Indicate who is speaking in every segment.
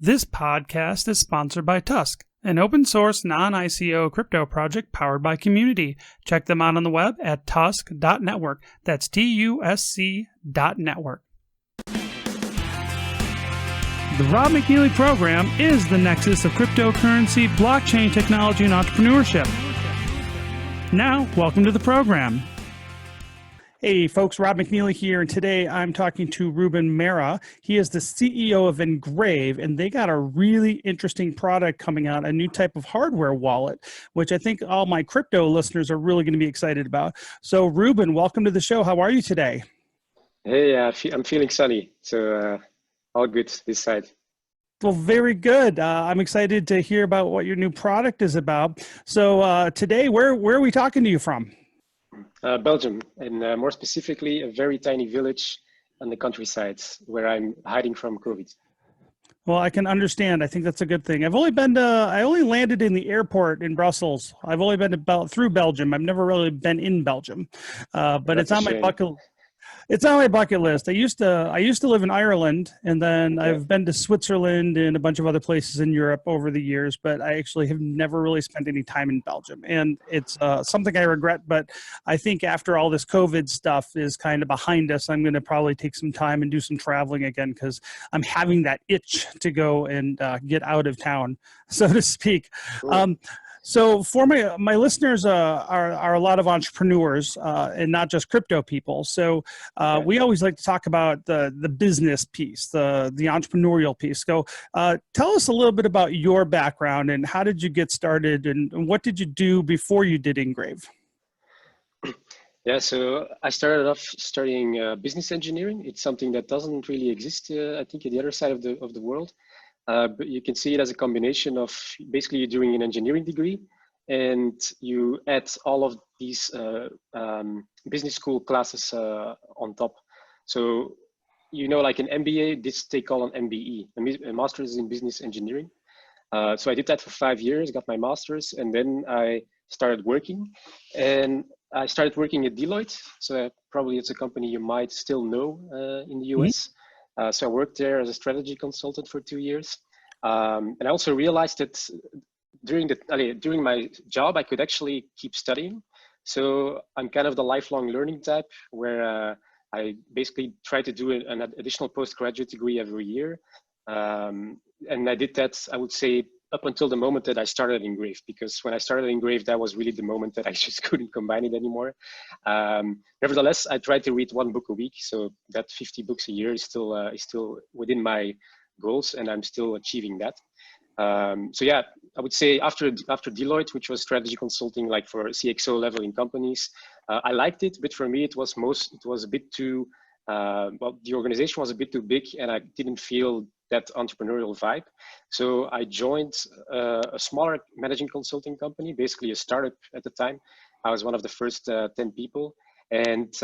Speaker 1: This podcast is sponsored by Tusk, an open source non-ICO crypto project powered by community. Check them out on the web at tusk.network. That's TUSC.network. The Rob McNealy program is the nexus of cryptocurrency, blockchain technology, and entrepreneurship. Now, welcome to the program. Hey folks, Rob McNealy here, and today I'm talking to Ruben Merre. He is the CEO of NGRAVE, and they got a really interesting product coming out, a new type of hardware wallet, which I think all my crypto listeners are really going to be excited about. So Ruben, welcome to the show. How are you today?
Speaker 2: Hey, I'm feeling sunny, so all good this side.
Speaker 1: Well, very good. I'm excited to hear about what your new product is about. So today, where are we talking to you from?
Speaker 2: Belgium, and more specifically, a very tiny village on the countryside where I'm hiding from COVID.
Speaker 1: Well, I can understand. I think that's a good thing. I only landed in the airport in Brussels. I've only been through Belgium. I've never really been in Belgium, but it's on my bucket. It's on my bucket list. I used to live in Ireland, and then I've been to Switzerland and a bunch of other places in Europe over the years, but I actually have never really spent any time in Belgium. And it's something I regret, but I think after all this COVID stuff is kind of behind us, I'm going to probably take some time and do some traveling again because I'm having that itch to go and get out of town, so to speak. Cool. So for my listeners are a lot of entrepreneurs and not just crypto people. So we always like to talk about the business piece, the entrepreneurial piece. So tell us a little bit about your background and how did you get started and what did you do before you did NGRAVE?
Speaker 2: Yeah, so I started off studying business engineering. It's something that doesn't really exist, I think, at the other side of the world. But you can see it as a combination of basically you're doing an engineering degree and you add all of these business school classes on top. So, like an MBA, they call an MBE, a master's in business engineering. So I did that for 5 years, got my master's, and then I started working. And I started working at Deloitte. So probably it's a company you might still know in the US. So I worked there as a strategy consultant for 2 years. And I also realized that during my job, I could actually keep studying. So I'm kind of the lifelong learning type where I basically try to do an additional postgraduate degree every year. And I did that, I would say, up until the moment that I started NGRAVE, because when I started NGRAVE, that was really the moment that I just couldn't combine it anymore. Nevertheless, I tried to read 1 book a week, so that 50 books a year is still within my goals, and I'm still achieving that. So yeah, I would say after Deloitte, which was strategy consulting, like for CXO level in companies, I liked it, but for me it was a bit too the organization was a bit too big, and I didn't feel that entrepreneurial vibe. So I joined a smaller managing consulting company, basically a startup at the time. I was one of the first 10 people. And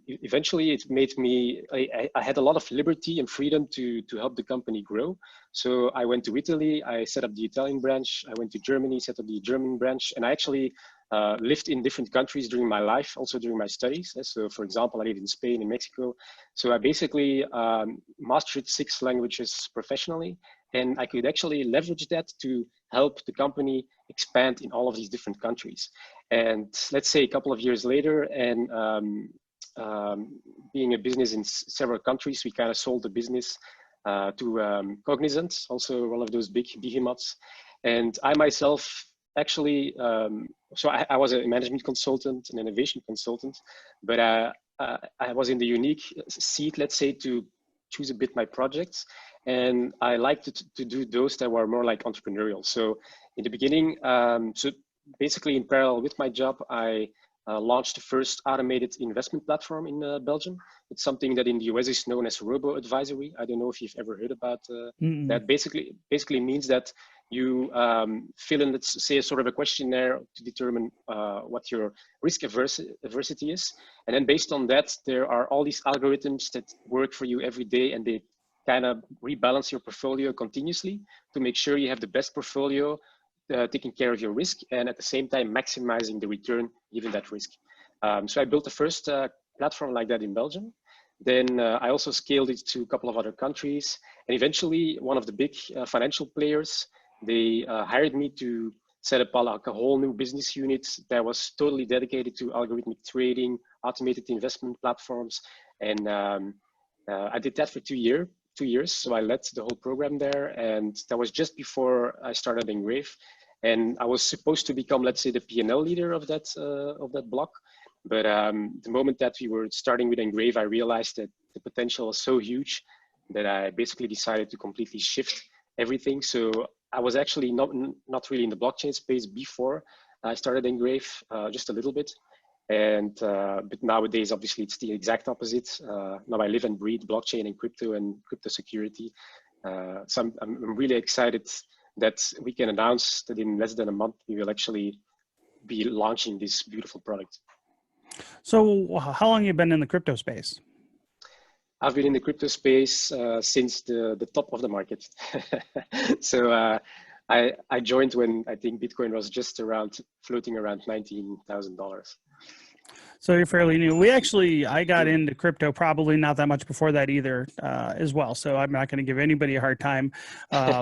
Speaker 2: eventually it made me, I had a lot of liberty and freedom to help the company grow. So I went to Italy, I set up the Italian branch. I went to Germany, set up the German branch. And I actually lived in different countries during my life, also during my studies. So for example, I lived in Spain and Mexico. So I basically mastered 6 languages professionally. And I could actually leverage that to help the company expand in all of these different countries. And let's say a couple of years later, and being a business in several countries, we kind of sold the business to Cognizant, also one of those big behemoths. And I myself actually, so I was a management consultant, an innovation consultant, but I was in the unique seat, let's say, to choose a bit my projects. And I liked to do those that were more like entrepreneurial. So in the beginning, so basically in parallel with my job, I launched the first automated investment platform in Belgium. It's something that in the US is known as robo-advisory. I don't know if you've ever heard about that. Basically means that you fill in, let's say, a sort of a questionnaire to determine what your risk aversity is. And then based on that, there are all these algorithms that work for you every day, and they kind of rebalance your portfolio continuously to make sure you have the best portfolio, taking care of your risk, and at the same time maximizing the return given that risk. So I built the first platform like that in Belgium. Then I also scaled it to a couple of other countries. And eventually one of the big financial players, they hired me to set up like a whole new business unit that was totally dedicated to algorithmic trading, automated investment platforms. And I did that for 2 years. So I led the whole program there. And that was just before I started NGRAVE. And I was supposed to become, let's say, the P&L leader of that block. But the moment that we were starting with NGRAVE, I realized that the potential was so huge that I basically decided to completely shift everything. So I was actually not really in the blockchain space before I started NGRAVE, just a little bit. And but nowadays, obviously, it's the exact opposite. Now I live and breathe blockchain and crypto security. So I'm really excited that we can announce that in less than a month, we will actually be launching this beautiful product.
Speaker 1: So how long have you been in the crypto space?
Speaker 2: I've been in the crypto space since the top of the market. So I joined when I think Bitcoin was just floating around $19,000.
Speaker 1: So you're fairly new. I got into crypto probably not that much before that either, as well. So I'm not going to give anybody a hard time.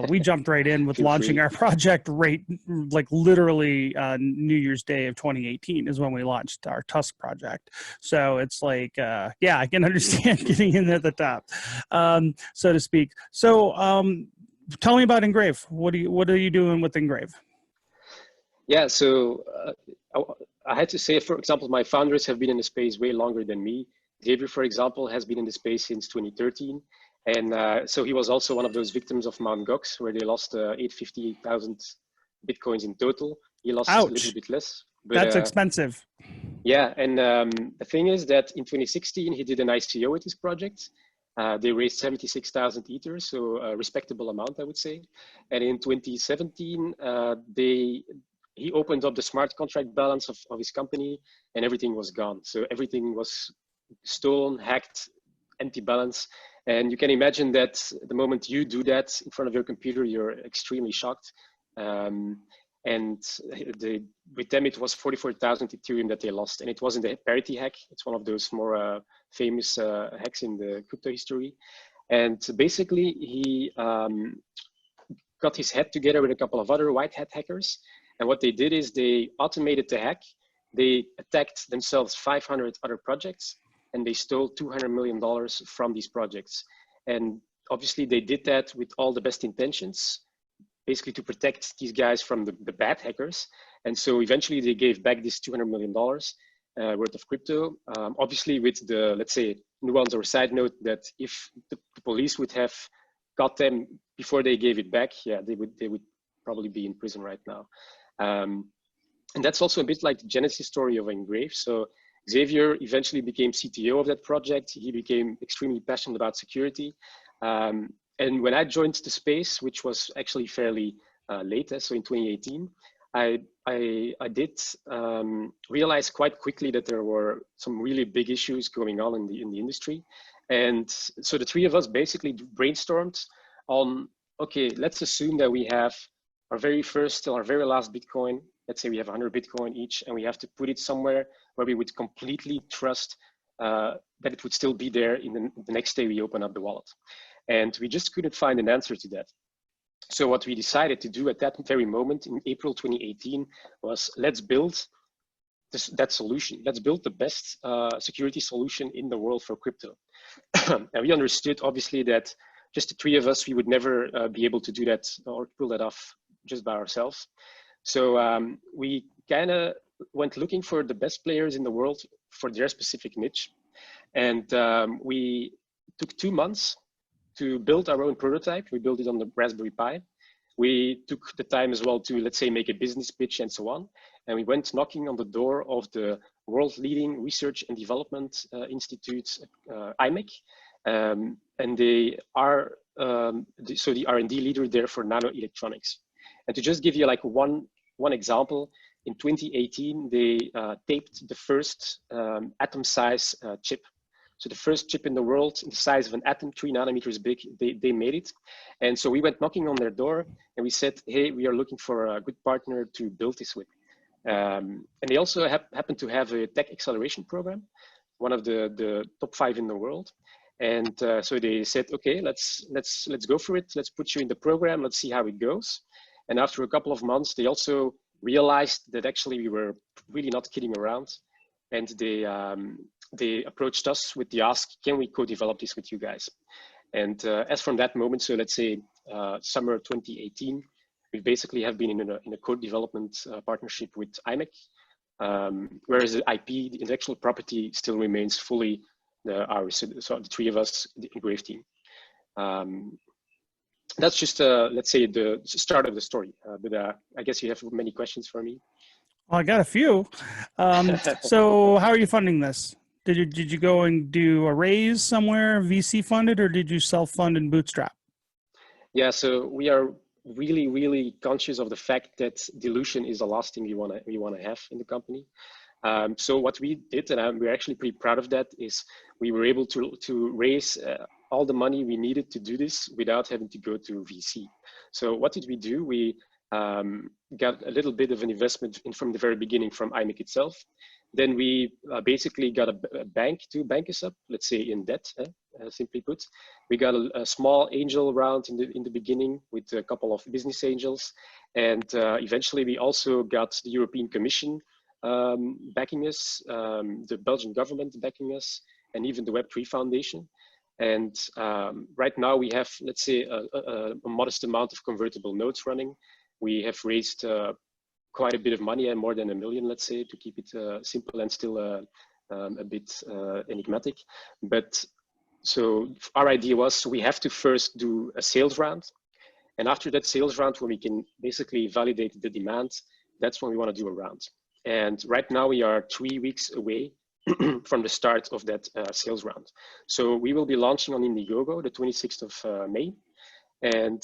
Speaker 1: We jumped right in with launching our project like literally New Year's Day of 2018 is when we launched our Tusk project. So it's like, yeah, I can understand getting in at the top, so to speak. So tell me about NGRAVE. What are you doing with NGRAVE?
Speaker 2: Yeah, so I had to say, for example, my founders have been in the space way longer than me. Xavier, for example, has been in the space since 2013. And so he was also one of those victims of Mt. Gox, where they lost 850,000 Bitcoins in total. He lost a little bit less. But,
Speaker 1: that's expensive.
Speaker 2: Yeah, and the thing is that in 2016, he did an ICO with his project. They raised 76,000 Ethers, so a respectable amount, I would say. And in 2017, he opened up the smart contract balance of his company and everything was gone. So everything was stolen, hacked, empty balance. And you can imagine that the moment you do that in front of your computer, you're extremely shocked. And with them, it was 44,000 Ethereum that they lost. And it wasn't a parity hack. It's one of those more famous hacks in the crypto history. And basically, he got his head together with a couple of other white hat hackers. And what they did is they automated the hack. They attacked themselves 500 other projects and they stole $200 million from these projects. And obviously they did that with all the best intentions, basically to protect these guys from the bad hackers. And so eventually they gave back this $200 million worth of crypto. Obviously with the, let's say, nuance or side note that if the police would have got them before they gave it back, yeah, they would probably be in prison right now. And that's also a bit like the genesis story of NGRAVE. So Xavier eventually became CTO of that project. He became extremely passionate about security. And when I joined the space, which was actually fairly late, so in 2018, I did realize quite quickly that there were some really big issues going on in the industry. And so the three of us basically brainstormed on, okay, let's assume that we have our very first till our very last Bitcoin. Let's say we have 100 Bitcoin each, and we have to put it somewhere where we would completely trust that it would still be there in the next day we open up the wallet. And we just couldn't find an answer to that. So what we decided to do at that very moment in April 2018 was let's build that solution. Let's build the best security solution in the world for crypto. And we understood obviously that just the three of us, we would never be able to do that or pull that off just by ourselves. So we kind of went looking for the best players in the world for their specific niche. And we took 2 months to build our own prototype. We built it on the Raspberry Pi. We took the time as well to, let's say, make a business pitch and so on. And we went knocking on the door of the world leading research and development institute, IMEC. And they are, so the R&D leader there for nanoelectronics. And to just give you like one example, in 2018, they taped the first atom size chip. So the first chip in the world, in the size of an atom, 3 nanometers big, they made it. And so we went knocking on their door and we said, hey, we are looking for a good partner to build this with. And they also happen to have a tech acceleration program. one of the top 5 in the world. And so they said, okay, let's go for it. Let's put you in the program. Let's see how it goes. And after a couple of months, they also realized that actually we were really not kidding around. And they approached us with the ask, can we co-develop this with you guys? And as from that moment, so let's say summer 2018, we basically have been in a co-development partnership with IMEC, whereas the IP, the intellectual property, still remains fully ours. So the 3 of us, the NGRAVE team. That's just, let's say, the start of the story. But I guess you have many questions for me.
Speaker 1: Well, I got a few. So how are you funding this? Did you go and do a raise somewhere, VC funded, or did you self-fund and bootstrap?
Speaker 2: Yeah, so we are really, really conscious of the fact that dilution is the last thing we want to have in the company. So what we did, and we're actually pretty proud of that, is we were able to raise all the money we needed to do this without having to go to VC. So what did we do? We got a little bit of an investment from the very beginning from IMEC itself. Then we basically got a bank to bank us up, let's say in debt, simply put. We got a small angel round in the beginning with a couple of business angels. And eventually we also got the European Commission backing us, the Belgian government backing us, and even the Web3 Foundation. And right now we have, let's say, a modest amount of convertible notes running. We have raised quite a bit of money, and more than $1 million, let's say, to keep it simple and still a bit enigmatic. But so our idea was we have to first do a sales round. And after that sales round, when we can basically validate the demand, that's when we want to do a round. And right now we are 3 weeks away from the start of that sales round. So we will be launching on Indiegogo the 26th of May. And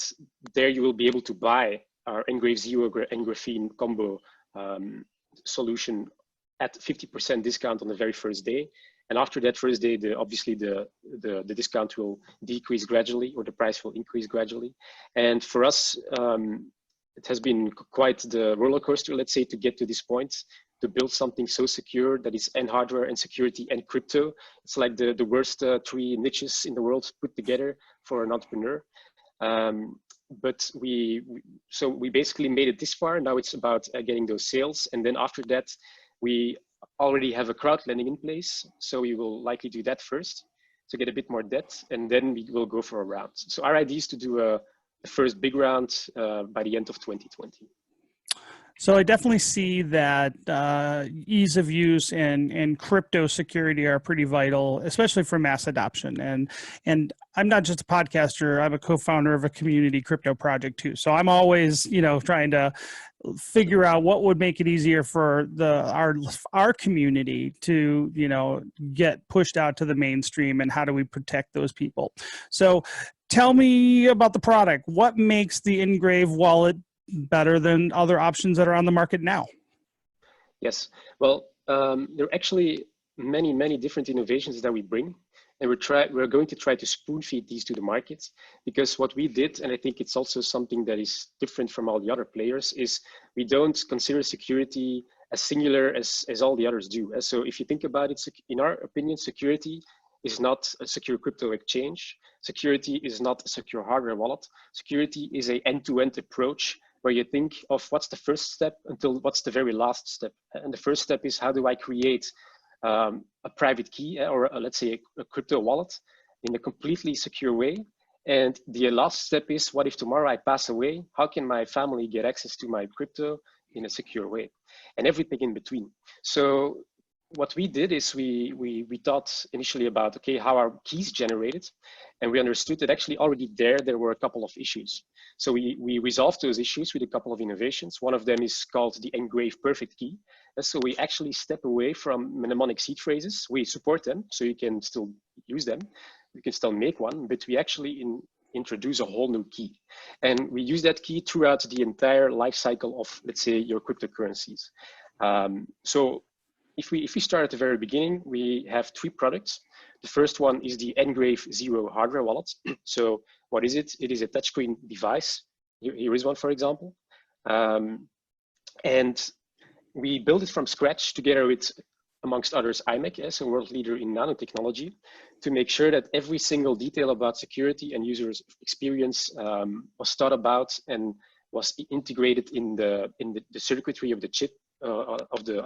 Speaker 2: there you will be able to buy our NGRAVE Zero and graphene combo solution at 50% discount on the very first day. And after that first day, obviously the discount will decrease gradually, or the price will increase gradually. And for us, it has been quite the roller coaster, let's say, to get to this point, to build something so secure that is and hardware and security and crypto. It's like the worst 3 niches in the world put together for an entrepreneur. But we basically made it this far. Now it's about getting those sales. And then after that, we already have a crowd lending in place. So we will likely do that first to get a bit more debt. And then we will go for a round. So our idea is to do a first big round by the end of 2020.
Speaker 1: So I definitely see that ease of use and crypto security are pretty vital, especially for mass adoption. And I'm not just a podcaster; I'm a co-founder of a community crypto project too. So I'm always, trying to figure out what would make it easier for our community to, get pushed out to the mainstream, and how do we protect those people? So tell me about the product. What makes the NGRAVE wallet better than other options that are on the market now?
Speaker 2: Yes, well, there are actually many different innovations that we bring, and we're going to try to spoon feed these to the market, because what we did, and I think it's also something that is different from all the other players, is we don't consider security as singular as all the others do. So if you think about it, in our opinion, security is not a secure crypto exchange. Security is not a secure hardware wallet. Security is an end-to-end approach, where you think of what's the first step until what's the very last step. And the first step is, how do I create a private key, or let's say a crypto wallet, in a completely secure way? And the last step is, what if tomorrow I pass away? How can my family get access to my crypto in a secure way? And everything in between. So what we did is we thought initially about, okay, how are keys generated? And we understood that actually already there were a couple of issues. So we resolved those issues with a couple of innovations. One of them is called the NGRAVE Perfect Key. And so we actually step away from mnemonic seed phrases. We support them, so you can still use them. You can still make one, but we actually introduce a whole new key. And we use that key throughout the entire life cycle of, let's say, your cryptocurrencies. So if we start at the very beginning, we have 3 products. The first one is the NGRAVE Zero hardware wallet. So what is it? It is a touchscreen device. Here is one, for example. And we built it from scratch together with amongst others, IMEC, as a world leader in nanotechnology, to make sure that every single detail about security and user experience was thought about and was integrated in the circuitry of the chip, of the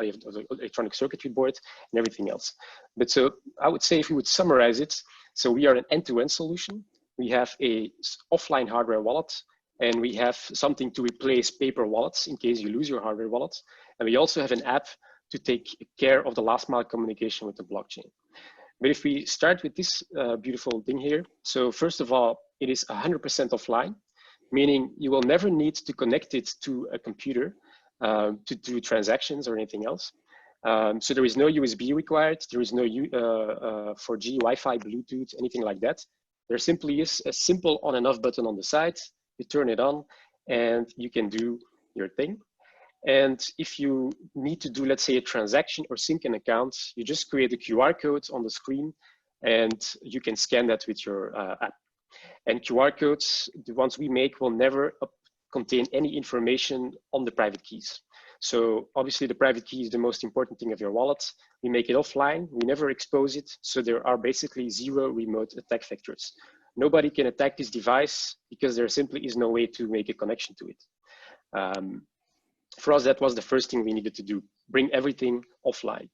Speaker 2: electronic circuitry board and everything else. But so I would say, if we would summarize it, so we are an end-to-end solution. We have a offline hardware wallet, and we have something to replace paper wallets in case you lose your hardware wallet. And we also have an app to take care of the last mile communication with the blockchain. But if we start with this beautiful thing here, so first of all, it is 100% offline, meaning you will never need to connect it to a computer to do transactions or anything else. So there is no USB required. There is no 4G, Wi-Fi, Bluetooth, anything like that. There simply is a simple on and off button on the side. You turn it on and you can do your thing. And if you need to do, let's say, a transaction or sync an account, you just create a QR code on the screen and you can scan that with your app. And QR codes, the ones we make, will never contain any information on the private keys. So obviously the private key is the most important thing of your wallet. We make it offline, we never expose it. So there are basically 0 remote attack vectors. Nobody can attack this device because there simply is no way to make a connection to it. For us, that was the first thing we needed to do, bring everything offline.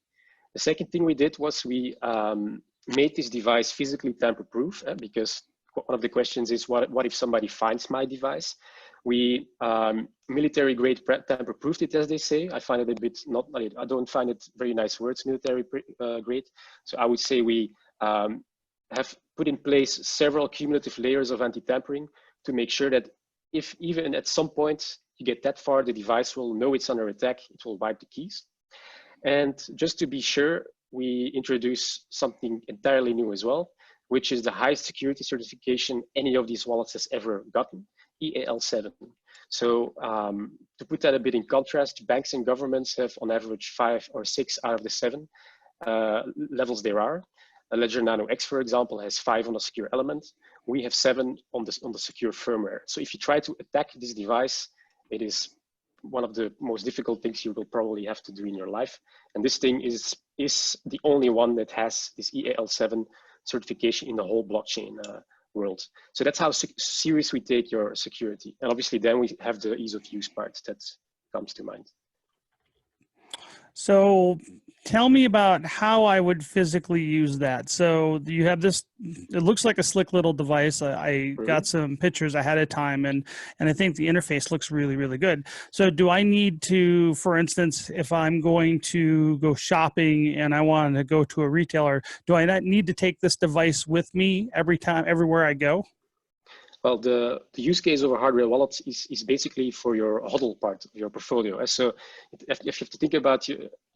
Speaker 2: The second thing we did was we made this device physically tamper-proof, because one of the questions is, what if somebody finds my device? We military grade tamper-proofed it, as they say. I find it a bit I don't find it very nice words, military grade. So I would say we have put in place several cumulative layers of anti-tampering to make sure that if even at some point you get that far, the device will know it's under attack, it will wipe the keys. And just to be sure, we introduce something entirely new as well, which is the highest security certification any of these wallets has ever gotten, EAL7. So to put that a bit in contrast, banks and governments have on average 5 or 6 out of the 7 levels there are. A Ledger Nano X, for example, has 5 on the secure element. We have 7 on the secure firmware. So if you try to attack this device, it is one of the most difficult things you will probably have to do in your life. And this thing is the only one that has this EAL7 certification in the whole blockchain world. So that's how serious we take your security. And obviously then we have the ease of use part that comes to mind.
Speaker 1: So tell me about how I would physically use that. So you have this, it looks like a slick little device. I got some pictures ahead of time, and I think the interface looks really, really good. So do I need to, for instance, if I'm going to go shopping and I want to go to a retailer, do I not need to take this device with me everywhere I go?
Speaker 2: Well, the use case of a hardware wallet is basically for your HODL part of your portfolio. So if you have to think about,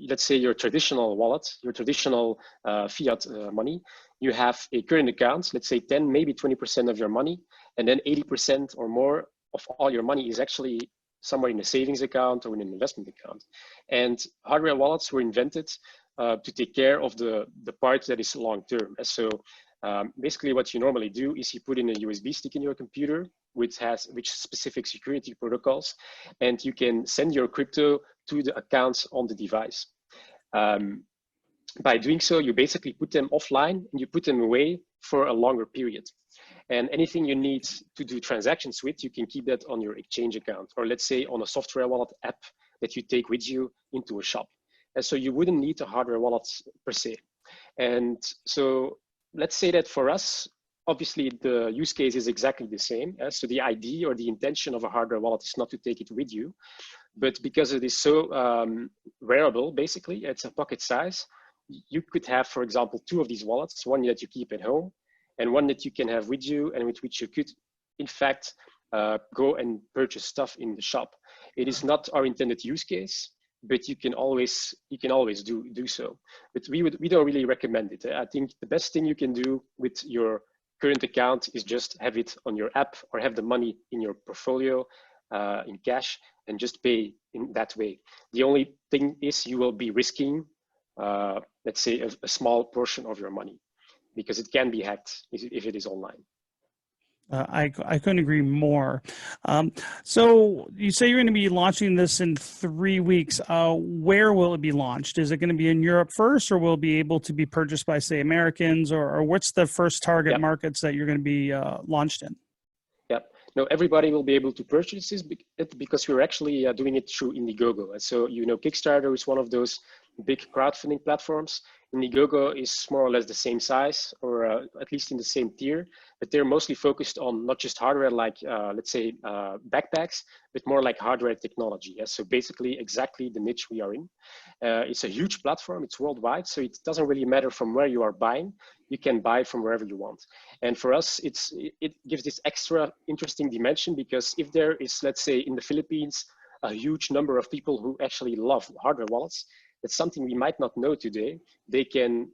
Speaker 2: let's say, your traditional wallet, your traditional fiat money, you have a current account, let's say 10, maybe 20% of your money, and then 80% or more of all your money is actually somewhere in a savings account or in an investment account. And hardware wallets were invented to take care of the part that is long-term. So basically what you normally do is you put in a USB stick in your computer, which specific security protocols, and you can send your crypto to the accounts on the device. By doing so, you basically put them offline and you put them away for a longer period. And anything you need to do transactions with, you can keep that on your exchange account, or let's say on a software wallet app that you take with you into a shop. And so you wouldn't need a hardware wallet per se. And so let's say that for us, obviously the use case is exactly the same. So the idea or the intention of a hardware wallet is not to take it with you, but because it is so wearable, basically, it's a pocket size, you could have, for example, 2 of these wallets, one that you keep at home and one that you can have with you and with which you could, in fact, go and purchase stuff in the shop. It is not our intended use case, but you can always do so. But we don't really recommend it. I think the best thing you can do with your current account is just have it on your app or have the money in your portfolio in cash and just pay in that way. The only thing is you will be risking, let's say, a small portion of your money because it can be hacked if it is online.
Speaker 1: I couldn't agree more. So you say you're going to be launching this in 3 weeks. Where will it be launched? Is it going to be in Europe first, or will it be able to be purchased by, say, Americans, or what's the first target markets that you're going to be launched in?
Speaker 2: Yeah, no, everybody will be able to purchase this because we're actually doing it through Indiegogo. And so, Kickstarter is one of those big crowdfunding platforms. Indiegogo is more or less the same size, or at least in the same tier, but they're mostly focused on not just hardware like, let's say, backpacks, but more like hardware technology. Yeah? So basically exactly the niche we are in. It's a huge platform, it's worldwide, so it doesn't really matter from where you are buying. You can buy from wherever you want. And for us, it gives this extra interesting dimension, because if there is, let's say, in the Philippines, a huge number of people who actually love hardware wallets, that's something we might not know today. They can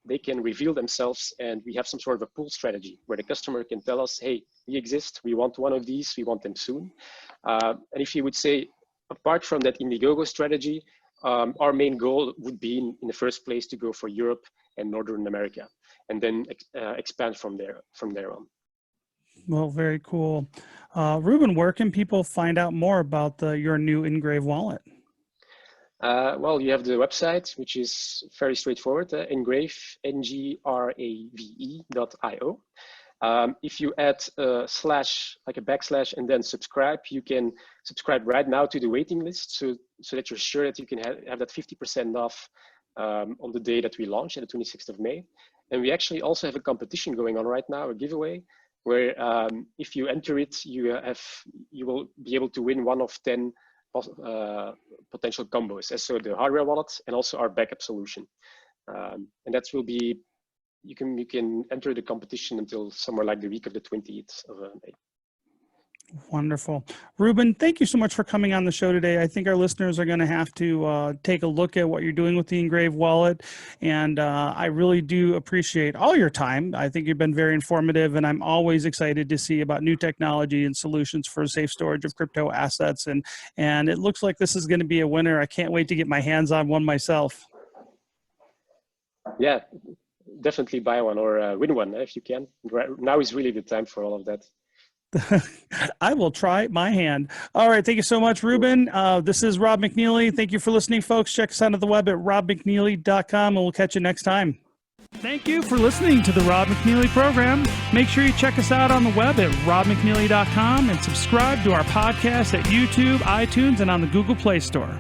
Speaker 2: reveal themselves, and we have some sort of a pull strategy where the customer can tell us, hey, we exist, we want one of these, we want them soon. And if you would say, apart from that Indiegogo strategy, our main goal would be in the first place to go for Europe and Northern America, and then expand from there on.
Speaker 1: Well, very cool. Ruben, where can people find out more about your new NGRAVE wallet?
Speaker 2: Well, you have the website, which is very straightforward, NGRAVE, NGRAVE.io. If you add a slash, like a backslash, and then subscribe, you can subscribe right now to the waiting list, so that you're sure that you can have that 50% off on the day that we launch, on the 26th of May. And we actually also have a competition going on right now, a giveaway, where if you enter it, you will be able to win one of 10 potential combos. So the hardware wallet and also our backup solution. And that will be, you can enter the competition until somewhere like the week of the 20th of May.
Speaker 1: Wonderful. Ruben, thank you so much for coming on the show today. I think our listeners are going to have to take a look at what you're doing with the NGRAVE wallet. And I really do appreciate all your time. I think you've been very informative, and I'm always excited to see about new technology and solutions for safe storage of crypto assets. And it looks like this is going to be a winner. I can't wait to get my hands on one myself.
Speaker 2: Yeah, definitely buy one or win one if you can. Now is really the time for all of that.
Speaker 1: I will try my hand. All right. Thank you so much, Ruben. This is Rob McNealy. Thank you for listening, folks. Check us out on the web at robmcnealy.com, and we'll catch you next time. Thank you for listening to the Rob McNealy program. Make sure you check us out on the web at robmcnealy.com and subscribe to our podcast at YouTube, iTunes, and on the Google Play Store.